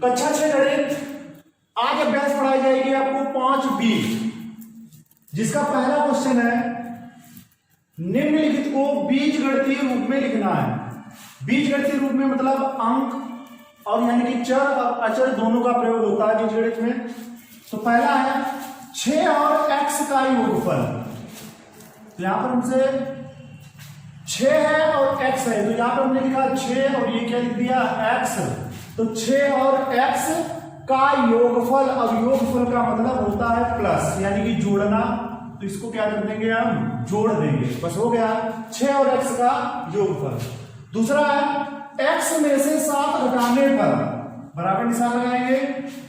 कक्षा 6 गणित आज अभ्यास पढ़ाई जाएगी आपको 5B, जिसका पहला क्वेश्चन है निम्नलिखित को बीजगणितीय रूप में लिखना है। बीजगणितीय रूप में मतलब अंक और यानी कि चर और अचर दोनों का प्रयोग होता है बीजगणित में। तो पहला है 6 और x का योगफल। तो यहां पर हमसे 6 है और x है, तो यहां पर हमने लिखा 6 और ये क्या लिख दिया x। तो 6 और x का योगफल। अब योगफल का मतलब होता है प्लस यानी कि जोड़ना, तो इसको क्या कर देंगे हम जोड़ देंगे, बस हो गया 6 और x का योगफल। दूसरा है x में से 7 घटाने पर बराबर निशान लगाएंगे।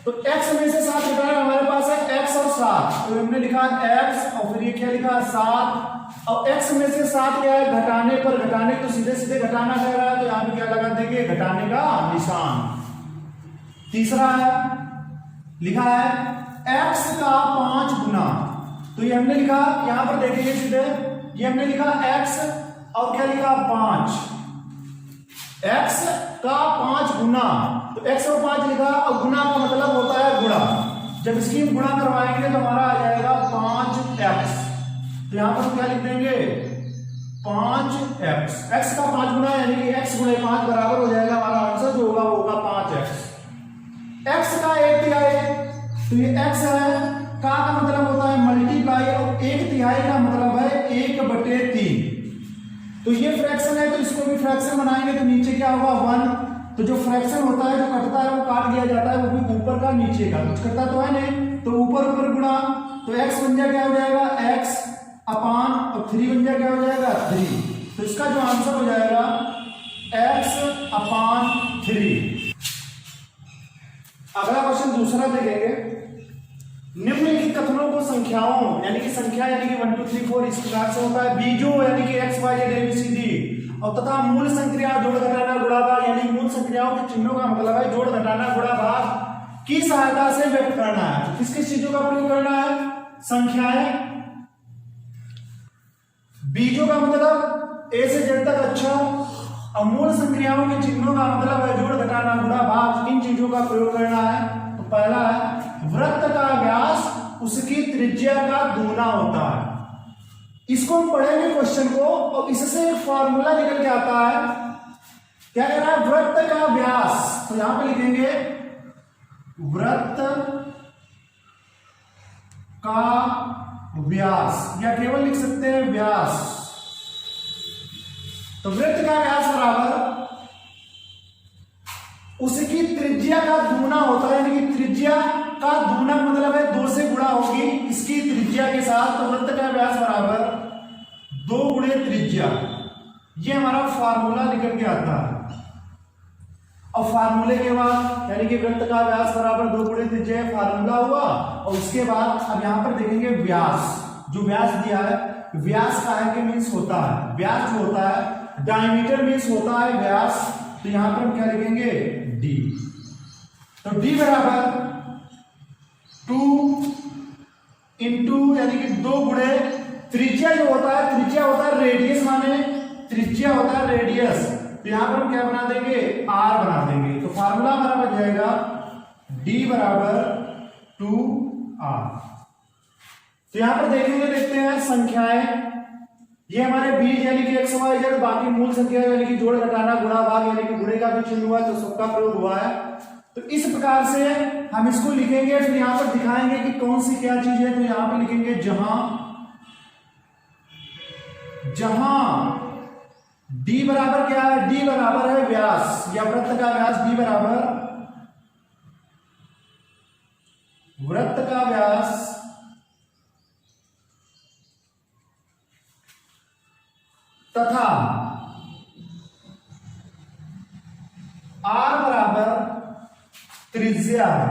तो x में से 7 घटाने हमारे पास है x और 7, तो हमने लिखा x और फिर ये क्या लिखा 7। अब x में से 7 क्या है घटाने पर, घटाने तो सीधे सीधे घटाना कह रहा है, तो यहां पे क्या लगा देंगे घटाने का निशान। तीसरा है लिखा है x का 5 गुना। तो ये हमने लिखा यहां पर देखेंगे सीधे, ये हमने लिखा x और क्या लिखा 5, x का 5 गुना। तो x और 5 लिखा और गुना का मतलब होता है गुणा। जब इसकी गुणा करवाएंगे तो हमारा आ जाएगा 5x। तो यहां पर हम क्या लिख देंगे 5x। x का 5 गुना यानी कि x गुणे 5 बराबर हो जाएगा हमारा आंसर जो होगा वो होगा 5x। x का 1/3, तो ये x है, का मतलब होता है मल्टीप्लाई और 1/3 का मतलब है 1/3। तो ये फ्रैक्शन है तो इसको भी फ्रैक्शन बनाएंगे तो नीचे क्या होगा 1। तो जो फ्रैक्शन होता है जो कटता है वो काट दिया जाता है, वो भी ऊपर का नीचे का, कुछ कटता तो है नहीं, तो ऊपर ऊपर गुणा। तो x बन जाए क्या हो जाएगा x अपान और 3 बन जाए क्या हो जाएगा 3। तो इसका जो आंसर हो जाएगा x अपान 3। अगला क्वेश्चन दूसरा देखेंगे। निम्नलिखित कथनों को संख्याओं यानी कि संख्या यानी कि 1 2 3 4 इस प्रकार से होता है। बीजों यानी कि x y z ABCD और तथा मूल संक्रिया जोड़ घटाना गुणा भाग यानी मूल संक्रियाओं के चिन्हों का मतलब है जोड़ घटाना गुणा भाग की सहायता से व्यक्त करना है। तो किस किस चीजों का प्रयोग करना है संख्याएं। बीजों का मतलब a से z तक अक्षर और मूल संक्रियाओं के चिन्हों का मतलब है जोड़ घटाना गुणा भाग, इन चीजों का प्रयोग करना है। तो पहला है वृत्त का व्यास उसकी त्रिज्या का दूना होता है। इसको हम पढ़ेंगे क्वेश्चन को और इससे एक फार्मूला निकल के आता है। क्या कह रहा है वृत्त का व्यास, तो यहां पे लिखेंगे वृत्त का व्यास या केवल लिख सकते हैं व्यास। तो वृत्त का व्यास बराबर उसकी त्रिज्या का दूना होता है, यानी कि त्रिज्या का दूना मतलब है 2 से गुणा होगी इसकी त्रिज्या के साथ। तो वृत्त का व्यास बराबर 2 गुणे त्रिज्या, ये हमारा फार्मूला निकल के आता है। और फार्मूले के बाद यानी कि वृत्त का व्यास बराबर 2 गुणे त्रिज्या फार्मूला हुआ। और उसके बाद अब यहां पर देखेंगे व्यास, जो व्यास दिया है व्यास का है कि मीन्स होता है, व्यास जो होता है डायमीटर मीन्स होता है व्यास। तो यहां पर हम क्या लिखेंगे d। तो d बराबर 2 इंटू यानी कि 2 गुणे त्रिज्या जो होता है, त्रिज्या होता है रेडियस, माने त्रिज्या होता है रेडियस। तो यहां पर हम क्या बना देंगे r बना देंगे। तो फार्मूला हमारा बन जाएगा d बराबर 2r। तो यहां पर देखेंगे देखते हैं संख्याएं, ये हमारे बीज यानी कि x y z, बाकी मूल संख्या यानी कि जोड़ घटाना गुणा भाग यानी कि गुणे का भी चिन्ह हुआ है तो सबका प्रयोग हुआ है। तो इस प्रकार से हम इसको लिखेंगे, फिर यहां पर दिखाएंगे कि कौन सी क्या चीज है। तो यहां पर लिखेंगे जहां d बराबर क्या है, d बराबर है व्यास या वृत्त का व्यास, d बराबर वृत्त का व्यास तथा r बराबर त्रिज्या है।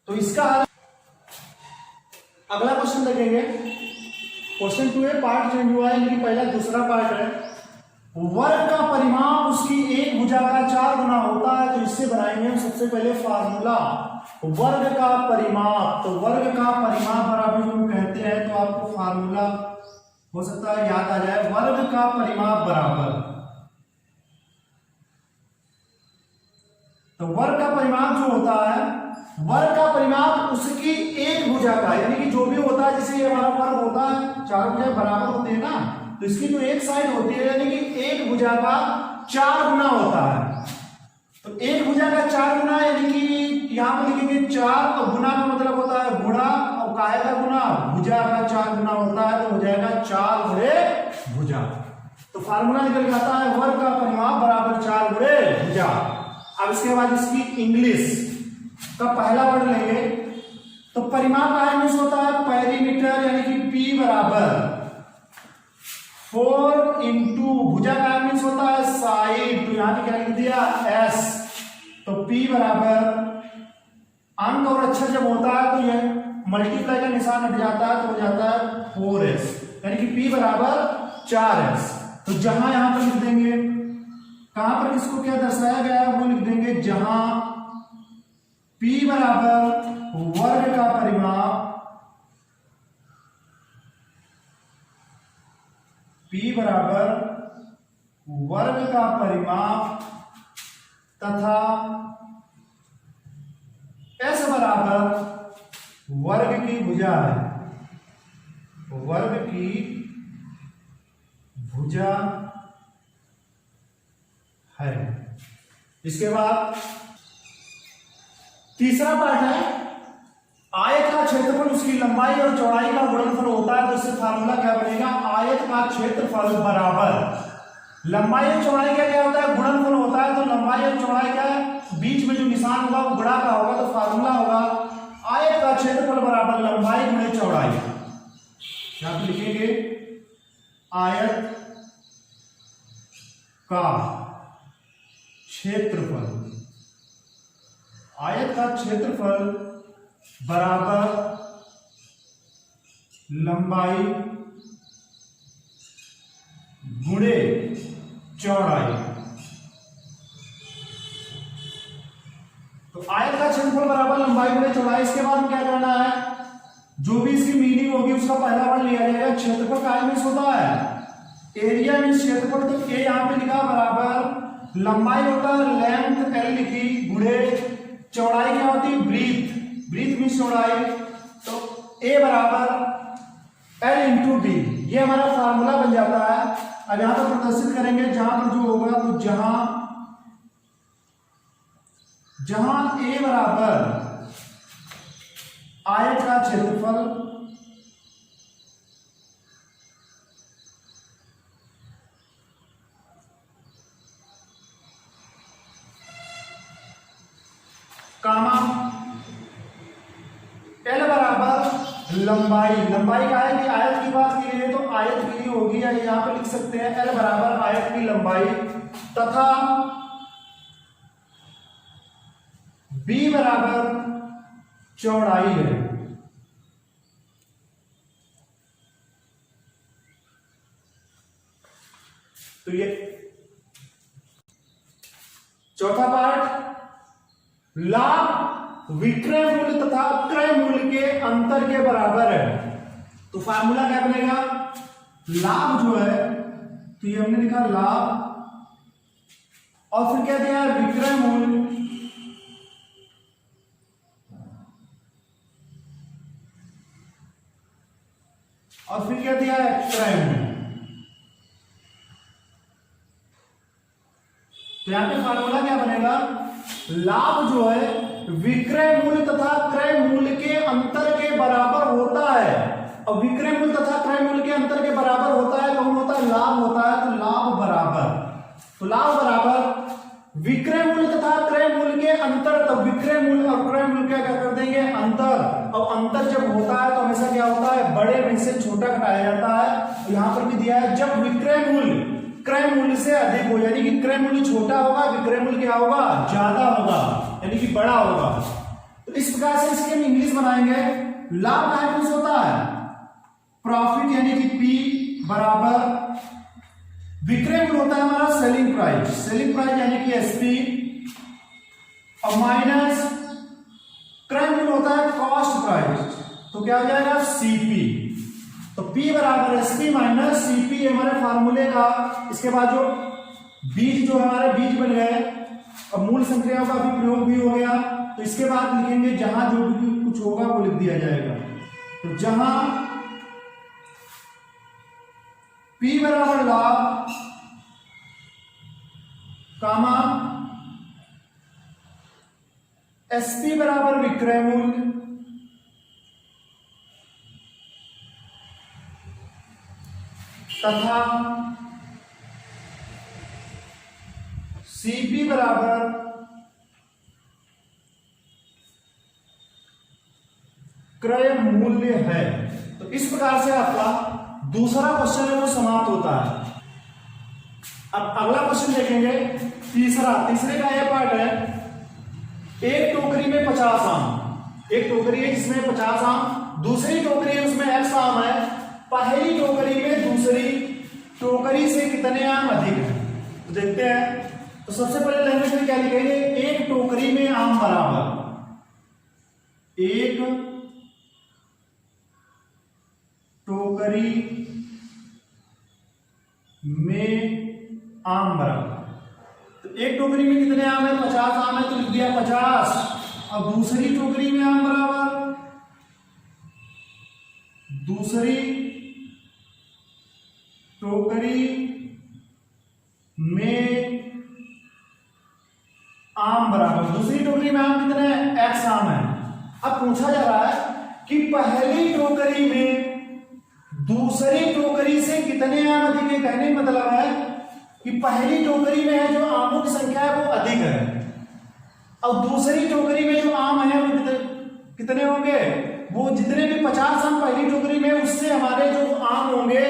तो इसका अगला क्वेश्चन देखेंगे। क्वेश्चन 2 है, पार्ट चेंज हुआ है लेकिन पहला दूसरा पार्ट है। वर्ग का परिमाप उसकी एक भुजा का 4 गुना होता है। तो इससे बनाएंगे हम सबसे पहले फार्मूला वर्ग का परिमाप। तो वर्ग का परिमाप बराबर जो हम कहते हैं, तो आपको फार्मूला हो सकता है याद आ जाए, वर्ग का परिमाप बराबर परिमाप जो होता है, वर्ग का परिमाप उसकी एक भुजा का, यानी कि जो भी होता है, जैसे ये हमारा वर्ग होता है, चार भुजाएं बराबर होती है ना, तो इसकी जो एक साइड होती है यानी कि एक भुजा का 4 गुना होता है। तो एक भुजा का 4 गुना यानी कि यहां पर लिखेंगे 4, और गुना का मतलब होता है गुणा, और काय का गुना, भुजा का 4 गुना होता है, तो हो जाएगा 4 गुणे भुजा। तो फार्मूला निकल के आता है वर्ग का परिमाप बराबर 4 गुणे भुजा। अब इसके बाद इसकी इंग्लिश का पहला वर्ड लेंगे, तो परिमाप का यूज होता है पेरीमीटर, यानी कि P बराबर 4 इंटू भुजा का मीन्स होता है साइड, तो यहां पे क्या लिख दिया S, तो P बराबर अंक और अक्षर जब होता है तो यह मल्टीप्लाई का निशान हट जाता है, तो हो जाता है 4S, यानी कि P बराबर 4S। तो जहां यहां पर लिख देंगे, कहां पर इसको क्या दर्शाया गया है वो लिख देंगे, जहां P बराबर वर्ग का परिमाप, P बराबर वर्ग का परिमाप तथा S बराबर वर्ग की भुजा है, वर्ग की भुजा है। इसके बाद तीसरा पार्ट है आयत का क्षेत्रफल उसकी लंबाई और चौड़ाई का गुणनफल होता है, तो इससे फार्मूला क्या बनेगा, आयत का क्षेत्रफल बराबर लंबाई और चौड़ाई का क्या होता है, गुणनफल होता है। तो लंबाई और चौड़ाई का बीच में जो निशान होगा वो गुणा का होगा, तो फार्मूला होगा आयत का क्षेत्रफल बराबर लंबाई गुणे चौड़ाई। यहां पे लिखेंगे आयत का क्षेत्रफल, आयत का क्षेत्रफल बराबर लंबाई गुणे चौड़ाई। तो आयत का क्षेत्रफल बराबर लंबाई गुणे चौड़ाई। इसके बाद क्या करना है, जो भी इसकी मीनिंग होगी उसका पहला वर्ड लिया जाएगा। क्षेत्रफल का मीन्स होता है एरिया मीन्स क्षेत्रफल, तो ए यहां पे लिखा बराबर लंबाई होता है लेंथ एल लिखी, गुणे चौड़ाई क्या होती है ब्रीथ, ब्रीथ मीन्स चौड़ाई, तो ए बराबर एल इंटू डी, ये हमारा फार्मूला बन जाता है। अब यहां पर प्रदर्शित करेंगे, जहां पर जो होगा, तो जहां ए बराबर आयत का क्षेत्रफल कामा एल बराबर लंबाई, लंबाई का है कि आयत की बात की गई है तो आयत की होगी, या यहां पर लिख सकते हैं एल बराबर आयत की लंबाई तथा बी बराबर चौड़ाई है। तो ये चौथा पार्ट, लाभ विक्रय मूल्य तथा क्रय मूल्य के अंतर के बराबर है। तो फार्मूला क्या बनेगा, लाभ जो है तो ये हमने लिखा लाभ, और फिर क्या दिया है विक्रय मूल्य, और फिर क्या दिया है क्रय मूल्य। तो यहां पे फार्मूला क्या बनेगा, लाभ जो है विक्रय मूल्य तथा क्रय मूल्य के अंतर के बराबर होता है, और विक्रय मूल्य तथा क्रय मूल्य के अंतर के बराबर होता है, कौन होता है, लाभ होता है। तो लाभ बराबर, तो लाभ बराबर विक्रय मूल्य तथा क्रय मूल्य के अंतर, तो विक्रय मूल्य और क्रय मूल्य क्या कर देंगे अंतर, और अंतर जब होता है तो हमेशा क्या होता है बड़े में से छोटा घटाया जाता है। तो यहां पर भी दिया है जब विक्रय मूल्य क्रय मूल्य से अधिक हो, यानी कि क्रय मूल्य छोटा होगा, विक्रय मूल्य क्या होगा ज्यादा होगा, यानी कि बड़ा होगा। तो इस प्रकार से इसके हम इंग्लिश बनाएंगे। लाभ का मीन्स होता है प्रॉफिट, यानी कि P बराबर विक्रय मूल्य होता है हमारा सेलिंग प्राइस, सेलिंग प्राइस यानी कि SP, और माइनस क्रय मूल्य होता है कॉस्ट प्राइस, तो क्या हो जाएगा CP। तो P बराबर SP माइनस CP हमारे फार्मूले का। इसके बाद जो बीज जो हमारे बीज बन गए, अब मूल संक्रियाओं का भी प्रयोग भी हो गया, तो इसके बाद लिखेंगे जहां जो भी कुछ होगा वो लिख दिया जाएगा। तो जहां P बराबर लाभ कामा SP बराबर विक्रय मूल्य तथा CP बराबर क्रय मूल्य है। तो इस प्रकार से आपका दूसरा क्वेश्चन है वो समाप्त होता है। अब अगला क्वेश्चन देखेंगे तीसरे का यह पार्ट है, एक टोकरी में 50 आम, एक टोकरी है जिसमें 50 आम, दूसरी टोकरी है उसमें X आम है, पहली टोकरी में दूसरी टोकरी से कितने आम अधिक है। तो देखते हैं। तो सबसे पहले लैंग्वेज में क्या लिखेंगे, एक टोकरी में आम बराबर, एक टोकरी में आम बराबर। तो एक टोकरी में कितने आम है, 50 आम है, तो लिख दिया 50। अब दूसरी टोकरी में आम बराबर, दूसरी टोकरी में आम बराबर, दूसरी टोकरी में आम कितने हैं, X आम है। अब पूछा जा रहा है कि पहली टोकरी में दूसरी टोकरी से कितने आम अधिक है। कहने का मतलब है कि पहली टोकरी में है जो आमों की संख्या है वो अधिक है, और दूसरी टोकरी में जो आम है वो कितने होंगे, वो जितने भी 50 आम पहली टोकरी में उससे हमारे जो आम होंगे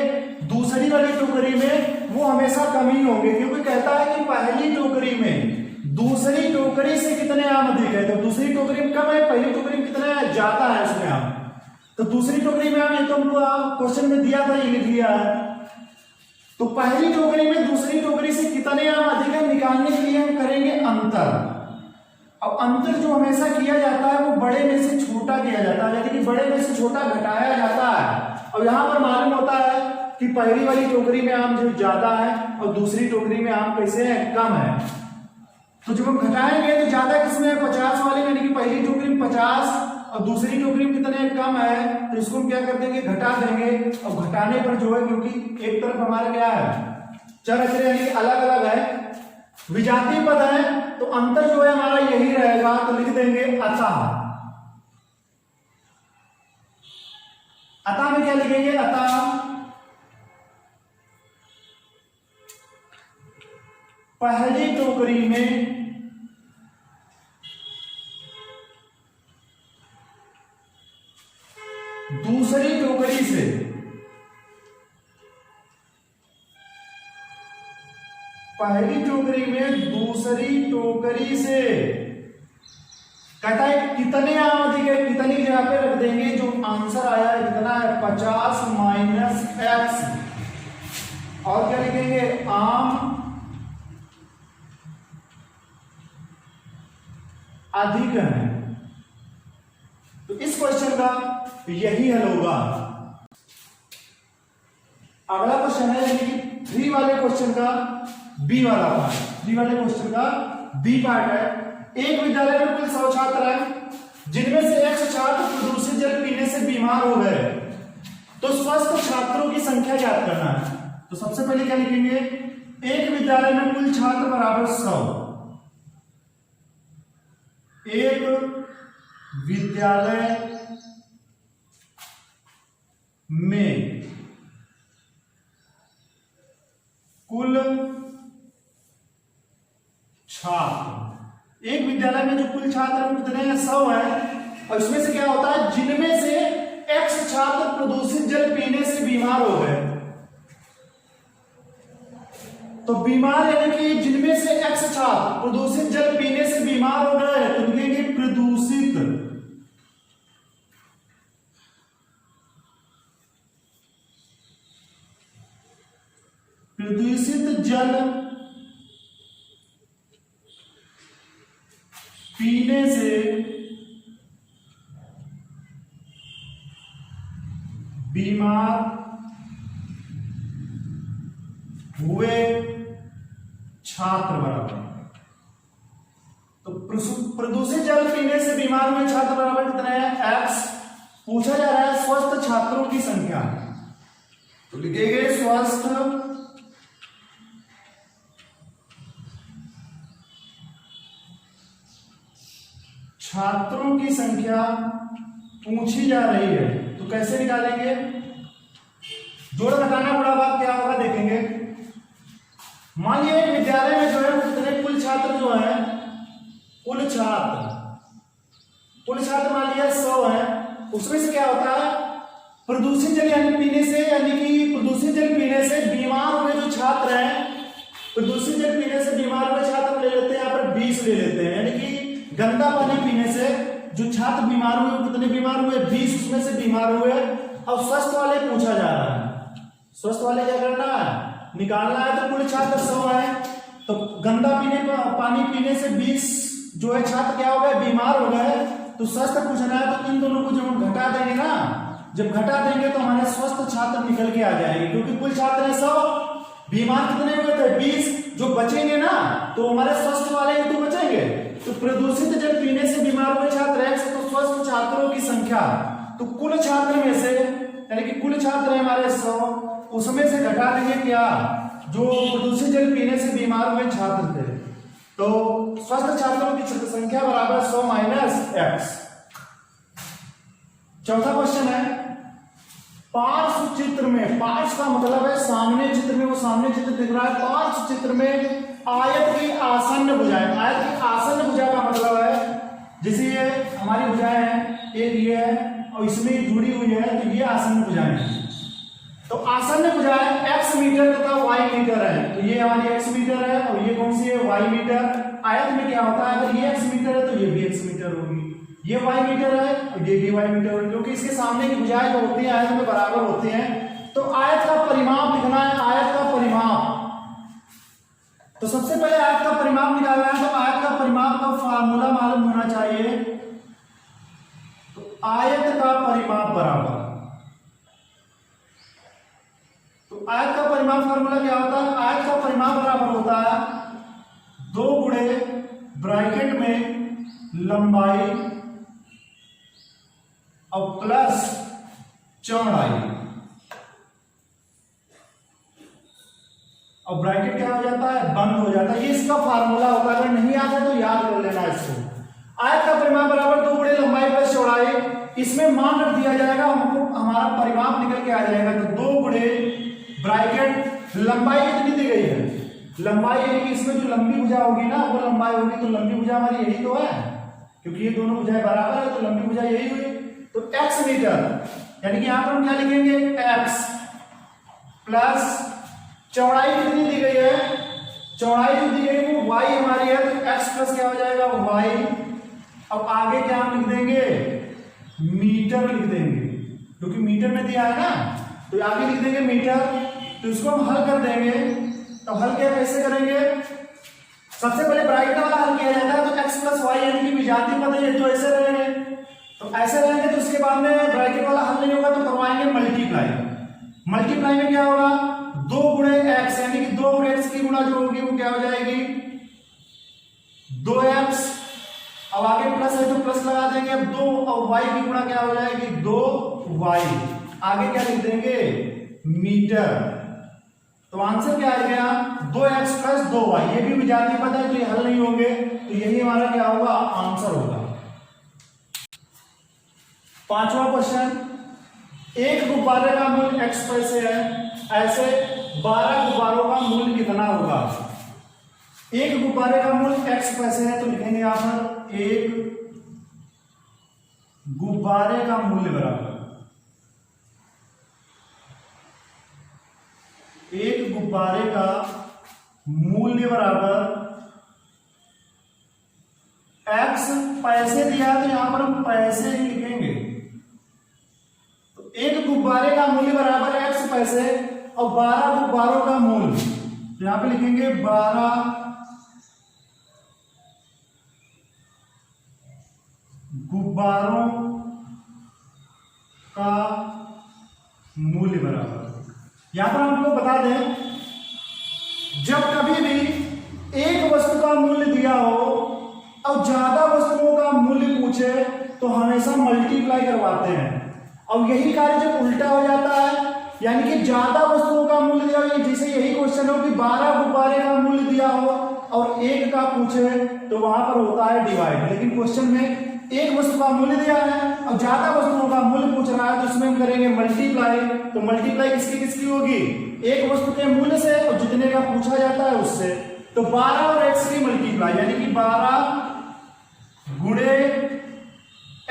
दूसरी वाली टोकरी में वो हमेशा कम ही होंगे, क्योंकि कहता है कि पहली टोकरी में दूसरी टोकरी से कितने आम अधिक है। तो दूसरी टोकरी में कम है, पहली टोकरी में कितना है, ज्यादा है उसमें आम। तो दूसरी टोकरी में आम, ये तो हमको क्वेश्चन में दिया था, ये लिख लिया है। तो पहली टोकरी में दूसरी टोकरी से कितने आम अधिक है निकालने के लिए हम करेंगे अंतर। अब अंतर जो हमेशा किया जाता है वो बड़े में से छोटा किया जाता है, यानी कि बड़े में से छोटा घटाया जाता है। और यहां पर मालूम होता है कि पहली वाली टोकरी में आम जो ज्यादा है और दूसरी टोकरी में आम कैसे है, कम है। तो जब हम घटाएंगे तो ज्यादा किसमें है, 50 वाले में, यानी कि पहली टोकरी में 50 और दूसरी टोकरी में कितने कम है, तो इसको हम क्या कर देंगे, घटा देंगे। और घटाने पर जो है, क्योंकि एक तरफ हमारा क्या है, चर अचर यानी अलग अलग है, विजातीय पद है, तो अंतर जो है हमारा यही रहेगा। तो लिख देंगे अतः। अतः में क्या लिखेंगे, अतः पहली टोकरी में दूसरी टोकरी से पहली टोकरी में दूसरी टोकरी से कहता है कितने आम अधिक है, कितनी की जगह पे रख देंगे, जो आंसर आया है कितना है, 50 माइनस X। और क्या लिखेंगे, आम अधिक है। तो इस क्वेश्चन का यही हल होगा। अगला क्वेश्चन है, यानी कि 3 वाले क्वेश्चन का बी वाला पार्ट, 3 वाले क्वेश्चन का बी पार्ट है। एक विद्यालय में कुल 100 छात्र हैं, जिनमें से 100 छात्र प्रदूषित जल पीने से बीमार हो गए, तो स्वस्थ छात्रों की संख्या ज्ञात करना है। तो सबसे पहले क्या लिखेंगे, एक विद्यालय में कुल छात्र बराबर 100। एक विद्यालय में कुल छात्र, एक विद्यालय में जो कुल छात्र कितने हैं, 100 है। और इसमें से क्या होता है, जिनमें से X छात्र प्रदूषित जल पीने से बीमार हो गए। तो बीमार यानी कि जिनमें से X छात्र प्रदूषित जल पीने से बीमार हो गए, तो लिखेंगे प्रदूषित जल पीने से बीमार हुए छात्र बराबर। तो प्रदूषित जल पीने से बीमार हुए छात्र बराबर कितने हैं? एक्स। पूछा जा रहा है स्वस्थ छात्रों की संख्या, तो लिखेंगे स्वस्थ छात्रों की संख्या पूछी जा रही है, तो कैसे निकालेंगे? जोड़ घटाना गुणा भाग क्या होगा देखेंगे। मान लीजिए विद्यालय में जो है कितने कुल छात्र जो है, कुल छात्र मान लिया 100 है, उसमें से क्या होता है प्रदूषित जल यानी पीने से, यानी कि प्रदूषित जल पीने से बीमार हुए जो छात्र हैं, प्रदूषित जल पीने से बीमार हुए छात्र ले लेते हैं यहाँ पर 20 ले लेते हैं, यानी कि गंदा पानी पीने से जो छात्र बीमार हुए कितने बीमार हुए? 20 उसमें से बीमार हुए। अब स्वस्थ वाले पूछा जा रहा है, स्वस्थ वाले क्या करना है? निकालना है। तो कुल छात्र 100 है, तो गंदा पानी पीने से 20 जो है छात्र क्या हो गए? बीमार हो गए। तो स्वस्थ पूछना है, तो इन दोनों को जब हम घटा देंगे ना, जब घटा देंगे तो हमारे स्वस्थ छात्र निकल के आ जाएंगे, क्योंकि कुल छात्र है 100, बीमार कितने हुए थे? 20। जो बचेंगे ना तो हमारे स्वस्थ वाले ही तो बचेंगे। तो प्रदूषित जल पीने से बीमार हुए छात्र हैं, तो स्वस्थ छात्रों की संख्या, तो कुल छात्र में से, यानी कि कुल छात्र है हमारे 100, उसमें से घटा देंगे क्या? जो प्रदूषित जल पीने से बीमार हुए छात्र थे। तो स्वस्थ छात्रों की संख्या बराबर 100 माइनस एक्स। चौथा क्वेश्चन है पार्श्व चित्र में, पार्श्व का मतलब है सामने चित्र में, वो सामने चित्र दिख रहा है, पार्श्व चित्र में आयत की आसन्न भुजाएं। आयत की आसन्न भुजा का मतलब है जैसे ये हमारी भुजाएं हैं, एक ये है और इसमें जुड़ी हुई है, तो ये आसन्न भुजाएं हैं। तो आसन्न भुजाएं x मीटर तथा y मीटर है, तो ये हमारी x मीटर है और ये कौन सी है? y metre. आयत में क्या होता है? अगर ये x मीटर है तो ये भी x मीटर होगी, ये y मीटर है और ये भी y मीटर होगी, क्योंकि इसके सामने की भुजाएं जो होती हैं आयत में बराबर होती हैं। तो आयत का परिमाप लिखना है, आयत का परिमाप। तो सबसे पहले आयत का परिमाप निकालना है, तो आयत का परिमाप का फार्मूला मालूम होना चाहिए। तो आयत का परिमाप बराबर, तो आयत का परिमाप फार्मूला क्या होता है? आयत का परिमाप बराबर होता है 2 गुणे ब्रैकेट में लंबाई और प्लस चौड़ाई, और ब्रैकेट क्या हो जाता है? बंद हो जाता है। ये इसका फार्मूला होता है, अगर नहीं आता तो याद कर लेना इसको। आयत का परिमाप बराबर 2 गुणे लंबाई प्लस चौड़ाई, इसमें मान रख दिया जाएगा, हमको हमारा परिमाप निकल के आ जाएगा। तो 2 गुणे ब्रैकेट लंबाई कितनी दी गई है? लंबाई यानी कि इसमें जो लंबी भुजा होगी ना वो लंबाई होगी, तो लंबी भुजा हमारी यही तो है, क्योंकि ये दोनों भुजाएं बराबर है, तो लंबी भुजा यही हुई। तो x मीटर, यानी कि यहां पर हम क्या लिखेंगे? x प्लस चौड़ाई कितनी दी गई है? चौड़ाई जो दी गई वो y हमारी है, तो x प्लस क्या हो जाएगा? y। अब आगे क्या हम लिख देंगे? मीटर लिख देंगे, क्योंकि मीटर में दिया है ना, तो आगे लिख देंगे मीटर। तो इसको हम हल कर देंगे, तो हल क्या कैसे करेंगे? सबसे पहले ब्रैकेट वाला हल किया जाता है, तो x प्लस y यानी कि विजातीय पद है, तो ऐसे रहेंगे, तो ऐसे रहेंगे। तो उसके बाद में ब्रैकेट वाला हल नहीं होगा तो करवाएंगे मल्टीप्लाई। मल्टीप्लाई में क्या होगा? 2 गुणे x, यानी कि 2 गुणे x की गुणा जो होगी वो क्या हो जाएगी? 2x। अब आगे प्लस है तो प्लस लगा देंगे, अब 2 और y की गुणा क्या हो जाएगी? 2y। आगे क्या लिख देंगे? मीटर। तो आंसर क्या आ गया? 2x plus 2y। ये भी विजातीय पद है तो ये हल नहीं होंगे, तो यही हमारा क्या होगा? आंसर होगा। पांचवा क्वेश्चन, एक गुब्बारे का मूल्य x पैसे है, ऐसे 12 गुब्बारों का मूल्य कितना होगा? एक गुब्बारे का मूल्य x पैसे है, तो लिखेंगे यहां पर एक गुब्बारे का मूल्य बराबर, एक गुब्बारे का मूल्य बराबर x पैसे दिया, तो यहां पर हम पैसे ही लिखेंगे। तो एक गुब्बारे का मूल्य बराबर x पैसे और 12 गुब्बारों का मूल्य, तो यहां पे लिखेंगे 12 गुब्बारों का मूल्य बराबर। यहां पर हम आपको बता दें, जब कभी भी एक वस्तु का मूल्य दिया हो और और ज्यादा वस्तुओं का मूल्य पूछे तो हमेशा मल्टीप्लाई करवाते हैं। और यही कार्य जब उल्टा हो जाता है, यानी कि ज्यादा वस्तुओं का मूल्य दिया हो, जैसे यही क्वेश्चन हो कि 12 गुब्बारे का मूल्य दिया हो और 1 का पूछे तो वहां पर होता है डिवाइड। लेकिन क्वेश्चन में एक वस्तु का मूल्य दिया है और ज्यादा वस्तुओं का मूल्य पूछ रहा है, तो इसमें हम करेंगे मल्टीप्लाई। तो मल्टीप्लाई किसकी किसकी होगी? एक वस्तु के मूल्य से और जितने का पूछा जाता है उससे। तो 12 और x की मल्टीप्लाई, यानी कि 12 गुणे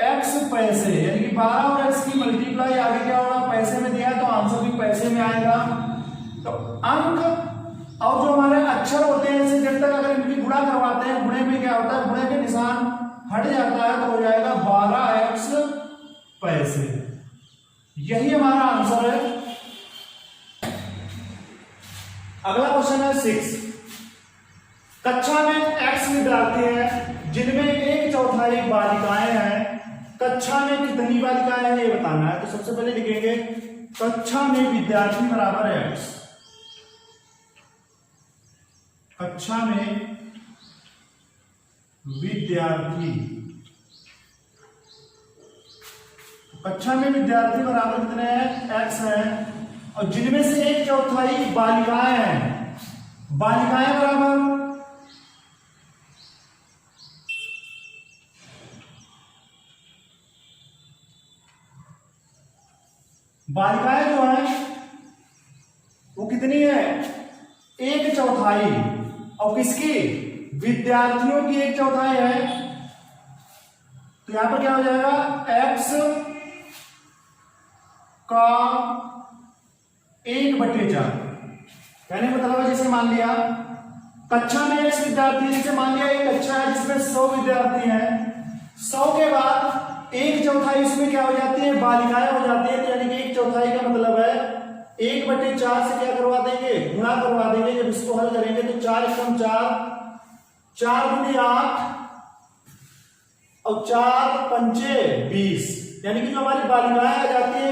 x पैसे, यानी कि 12 और x की मल्टीप्लाई। आगे क्या होगा? पैसे में दिया है तो आंसर भी पैसे में आएगा। तो अंक और जो हमारे अक्षर होते हैं, जैसे जब तक अगर इनकी गुणा करवाते हैं, गुणे में क्या होता है? गुणे के निशान हट जाता है तो हो जाएगा 12x पैसे। यही हमारा आंसर है। अगला क्वेश्चन है 6। कक्षा में x विद्यार्थी हैं जिनमें 1/4 बालिकाएं हैं। कक्षा में कितनी बालिकाएं हैं ये बताना है। तो सबसे पहले लिखेंगे कक्षा में विद्यार्थी बराबर है x। कक्षा में विद्यार्थी, कक्षा में विद्यार्थी बराबर कितने हैं? x है। और जिनमें से 1/4 बालिकाएं हैं। बालिकाएं बराबर बालिकाएं जो है वो कितनी है? 1/4। और किसकी? विद्यार्थियों की 1/4 है। तो यहां पर क्या हो जाएगा? x का 1/4। कहने का मतलब जैसे मान लिया कक्षा में x विद्यार्थी है, जैसे मान लिया एक कक्षा है जिसमें 100 विद्यार्थी हैं। 100 के बाद 1/4 इसमें क्या हो जाती है? बालिकाएं हो जाती है। तो यानी कि 1/4 का मतलब है 1/4 से क्या करवा देंगे? गुणा करवा देंगे। जब इसको हल करेंगे तो 4 × 4, 4 × 8 और 4 × 5 20, यानी कि जो हमारी बालिकाएं आ जाती है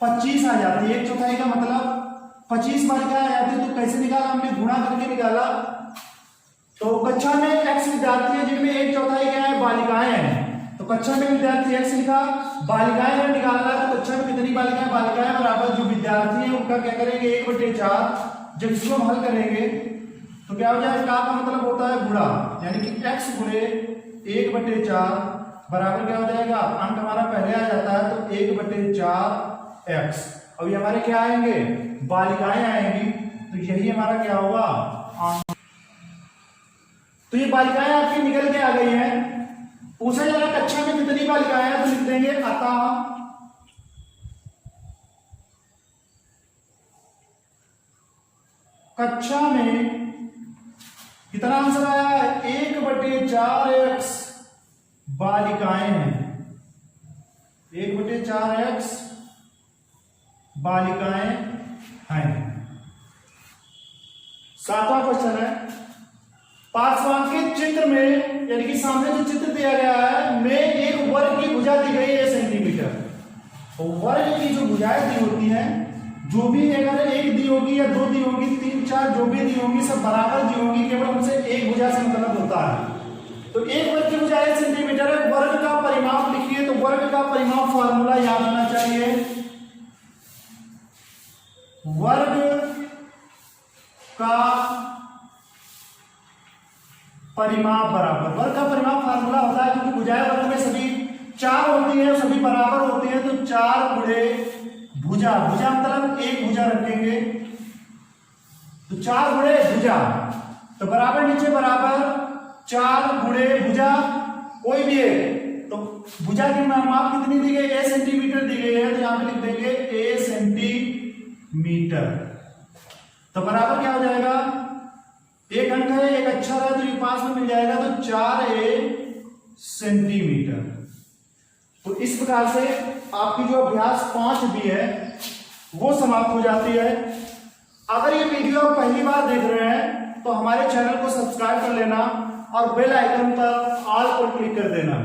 25 आ जाती है। 1/4 का मतलब 25 बालिकाएं आ जाती है। तो कैसे निकाला हमने? गुणा करके निकाला। तो कक्षा में x विद्यार्थी है जिनमें 1/4 क्या है? बालिकाएं हैं। तो कक्षा में विद्यार्थी x लिखा, बालिकाएं अगर निकालना है तो कक्षा में कितनी बालिकाएं? बालिकाएं बराबर जो विद्यार्थी हैं उनका क्या करेंगे? 1/4। जब इसको हम हल करेंगे तो क्या हो जाएगा? का मतलब होता है गुणा, यानी कि x गुणे 1/4 बराबर क्या हो जाएगा? अंक हमारा पहले आ जाता है तो 1/4x। अब ये हमारे क्या आएंगे? बालिकाएं आएंगी। तो यही हमारा क्या होगा? तो ये बालिकाएं आपकी निकल के आ गई हैं। पूछा जा रहा है कक्षा में कितनी बालिकाएं हैं, तो लिख देंगे अतः कक्षा में कितना आंसर आया है? 1/4x बालिकाएं हैं। 1/4x बालिकाएं हैं। 7वां क्वेश्चन है पार्श्वांकित चित्र में, यानी कि सामने जो चित्र दिया गया है में एक वर्ग की भुजा दी गई है सेंटीमीटर। वर्ग की जो भुजाएं दी होती हैं, जो भी अगर एक दी होगी या 2 दी होगी, 3, 4 जो भी दी होंगी सब बराबर दी होंगी, केवल उनसे एक भुजा से मतलब होता है। तो एक वर्ग की भुजा 1 सेंटीमीटर है। वर्ग का परिमाप लिखिए। तो वर्ग का परिमाप फॉर्मूला याद होना चाहिए। वर्ग का परिमाप बराबर, वर्ग का परिमाप फार्मूला होता है क्योंकि भुजाएं वर्ग में सभी 4 होती हैं, सभी बराबर होती हैं। तो 4 गुणे भुजा, भुजा मतलब एक भुजा रखेंगे तो 4 गुणे भुजा, तो बराबर नीचे बराबर 4 गुणे भुजा कोई भी है। तो भुजा की माप कितनी दी गई? a सेंटीमीटर दी गई है। तो यहां पे लिख देंगे a सेंटीमीटर। तो बराबर क्या हो जाएगा? एक अंक है, एक अक्षर है, तो ये पास में मिल जाएगा। तो 4a सेंटीमीटर। तो इस प्रकार से आपकी जो अभ्यास 5 भी है वो समाप्त हो जाती है। अगर ये वीडियो आप पहली बार देख रहे हैं तो हमारे चैनल को सब्सक्राइब कर लेना और बेल आइकन पर ऑल पर क्लिक कर देना।